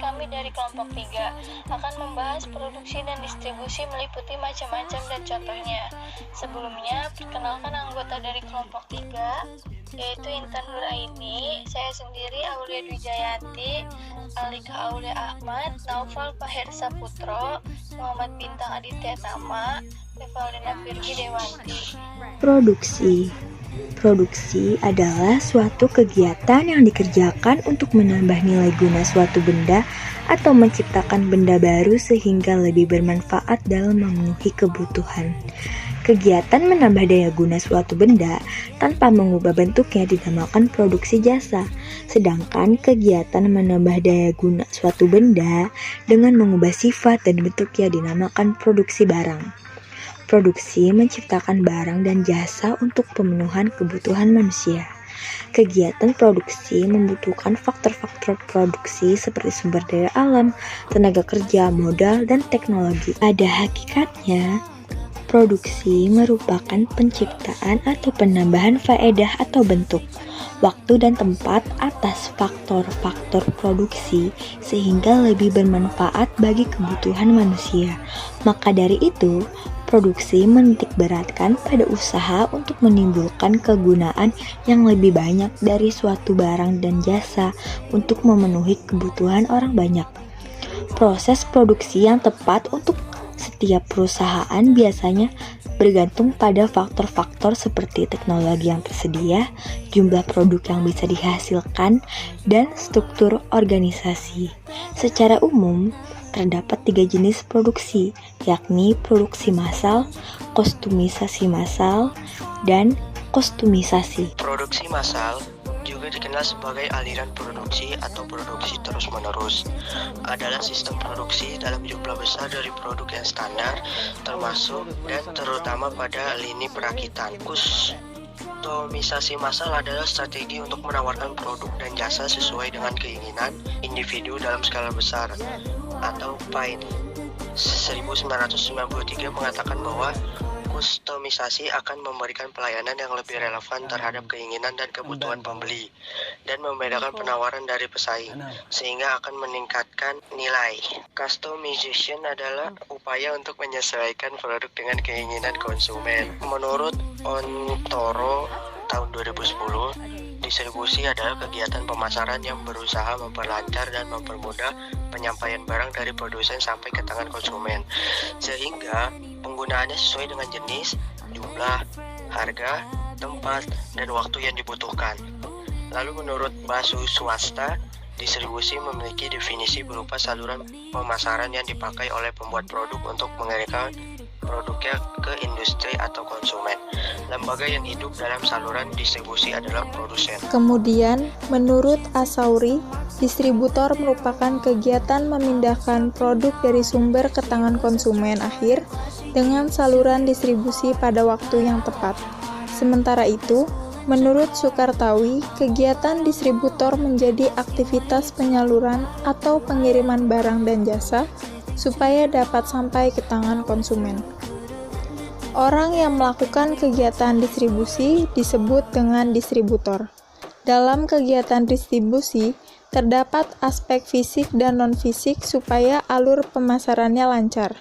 kami dari kelompok 3 akan membahas produksi dan distribusi meliputi macam-macam dan contohnya. Sebelumnya, perkenalkan anggota dari kelompok 3, yaitu Intan Nuraini, saya sendiri Aulia Dwi Jayanti, Alika Aulia Ahmad, Naufal Fahir Saputro, Muhammad Bintang Aditya Tama, Evalina Virgi Dewanti. Produksi adalah suatu kegiatan yang dikerjakan untuk menambah nilai guna suatu benda atau menciptakan benda baru sehingga lebih bermanfaat dalam memenuhi kebutuhan. Kegiatan menambah daya guna suatu benda tanpa mengubah bentuknya dinamakan produksi jasa, sedangkan kegiatan menambah daya guna suatu benda dengan mengubah sifat dan bentuknya dinamakan produksi barang. Produksi menciptakan barang dan jasa untuk pemenuhan kebutuhan manusia. Kegiatan produksi membutuhkan faktor-faktor produksi seperti sumber daya alam, tenaga kerja, modal, dan teknologi. Pada hakikatnya, produksi merupakan penciptaan atau penambahan faedah atau bentuk, waktu dan tempat atas faktor-faktor produksi sehingga lebih bermanfaat bagi kebutuhan manusia. Maka dari itu, produksi menitikberatkan pada usaha untuk menimbulkan kegunaan yang lebih banyak dari suatu barang dan jasa untuk memenuhi kebutuhan orang banyak. Proses produksi yang tepat untuk setiap perusahaan biasanya bergantung pada faktor-faktor seperti teknologi yang tersedia, jumlah produk yang bisa dihasilkan, dan struktur organisasi. Secara umum, terdapat 3 jenis produksi, yakni produksi massal, kostumisasi massal, dan kostumisasi. Produksi massal juga dikenal sebagai aliran produksi atau produksi terus-menerus, adalah sistem produksi dalam jumlah besar dari produk yang standar, termasuk dan terutama pada lini perakitan. Kostumisasi massal adalah strategi untuk menawarkan produk dan jasa sesuai dengan keinginan individu dalam skala besar, atau Payne 1993 mengatakan bahwa kustomisasi akan memberikan pelayanan yang lebih relevan terhadap keinginan dan kebutuhan pembeli dan membedakan penawaran dari pesaing sehingga akan meningkatkan nilai. Customization adalah upaya untuk menyesuaikan produk dengan keinginan konsumen. Menurut Ontoro tahun 2010, distribusi adalah kegiatan pemasaran yang berusaha memperlancar dan mempermudah penyampaian barang dari produsen sampai ke tangan konsumen, sehingga penggunaannya sesuai dengan jenis, jumlah, harga, tempat, dan waktu yang dibutuhkan. Lalu menurut Basu Swasta, distribusi memiliki definisi berupa saluran pemasaran yang dipakai oleh pembuat produk untuk mengirimkan produknya ke industri atau konsumen. Lembaga yang hidup dalam saluran distribusi adalah produsen. Kemudian, menurut Asauri, distributor merupakan kegiatan memindahkan produk dari sumber ke tangan konsumen akhir dengan saluran distribusi pada waktu yang tepat. Sementara itu, menurut Sukartawi, kegiatan distributor menjadi aktivitas penyaluran atau pengiriman barang dan jasa supaya dapat sampai ke tangan konsumen. Orang yang melakukan kegiatan distribusi disebut dengan distributor. Dalam kegiatan distribusi, terdapat aspek fisik dan non-fisik supaya alur pemasarannya lancar.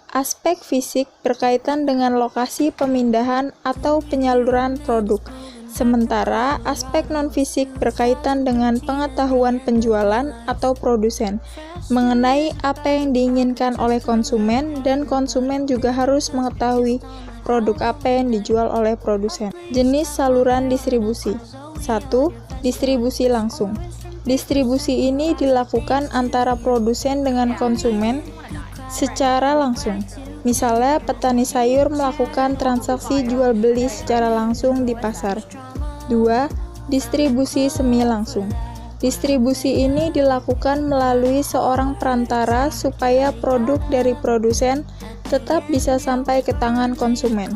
Aspek fisik berkaitan dengan lokasi pemindahan atau penyaluran produk, sementara aspek non-fisik berkaitan dengan pengetahuan penjualan atau produsen mengenai apa yang diinginkan oleh konsumen, dan konsumen juga harus mengetahui produk apa yang dijual oleh produsen. Jenis saluran distribusi. 1. Distribusi langsung. Distribusi ini dilakukan antara produsen dengan konsumen secara langsung. Misalnya, petani sayur melakukan transaksi jual beli secara langsung di pasar. 2. Distribusi semi langsung. Distribusi ini dilakukan melalui seorang perantara supaya produk dari produsen tetap bisa sampai ke tangan konsumen.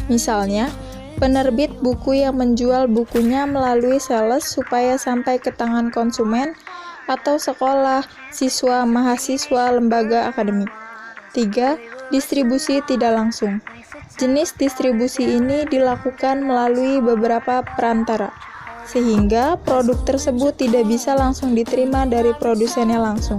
Misalnya, penerbit buku yang menjual bukunya melalui sales supaya sampai ke tangan konsumen, atau sekolah, siswa, mahasiswa, lembaga akademik. 3. Distribusi tidak langsung. Jenis distribusi ini dilakukan melalui beberapa perantara. sehingga produk tersebut tidak bisa langsung diterima dari produsennya langsung.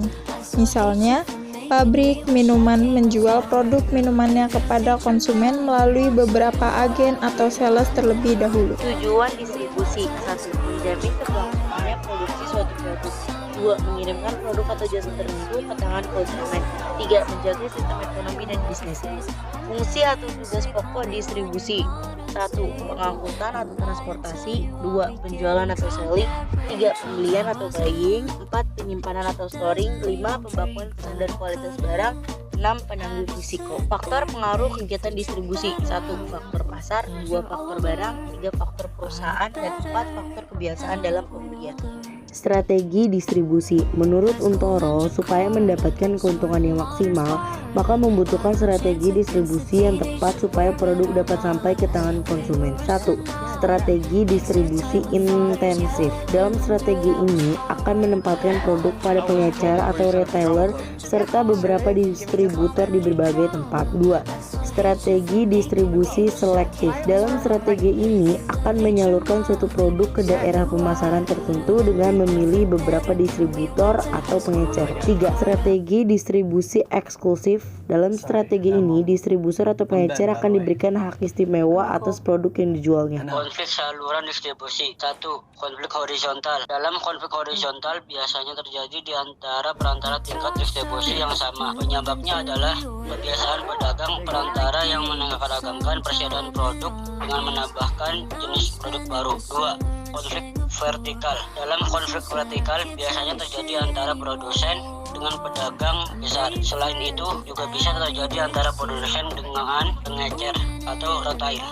Misalnya, pabrik minuman menjual produk minumannya kepada konsumen melalui beberapa agen atau sales terlebih dahulu. Tujuan distribusi: 1. Menjamin keberlangsungannya produksi suatu produk. 2. Mengirimkan produk atau jasa tertentu ke tangan konsumen. 3. Menjaga sistem ekonomi dan bisnis. Fungsi atau tugas pokok distribusi: 1. Pengangkutan atau transportasi. 2. Penjualan atau selling. 3. Pembelian atau buying. 4. Penyimpanan atau storing. 5. Pembakuan standar kualitas barang. 6. Penanggung risiko. Faktor pengaruh kegiatan distribusi: 1. Faktor pasar. 2. Faktor barang. 3. Faktor perusahaan. Dan 4. Faktor kebiasaan dalam pembelian. Strategi distribusi. Menurut Untoro, supaya mendapatkan keuntungan yang maksimal, maka membutuhkan strategi distribusi yang tepat supaya produk dapat sampai ke tangan konsumen. 1. Strategi distribusi intensif. Dalam strategi ini akan menempatkan produk pada pengecer atau retailer serta beberapa distributor di berbagai tempat. 2. Strategi distribusi selektif. Dalam strategi ini akan menyalurkan suatu produk ke daerah pemasaran tertentu dengan memilih beberapa distributor atau pengecer. 3. Strategi distribusi eksklusif. Dalam strategi ini, distributor atau pengecer akan diberikan hak istimewa atas produk yang dijualnya. Konflik saluran distribusi. 1. Konflik horizontal. Dalam konflik horizontal biasanya terjadi di antara perantara tingkat distribusi yang sama. Penyebabnya adalah kebiasaan pedagang perantara yang meneragamkan persediaan produk dengan menambahkan jenis produk baru. 2. Konflik vertikal. Dalam konflik vertikal biasanya terjadi antara produsen dengan pedagang besar. Selain itu juga bisa terjadi antara produsen dengan pengecer atau retail.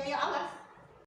Ya, awas.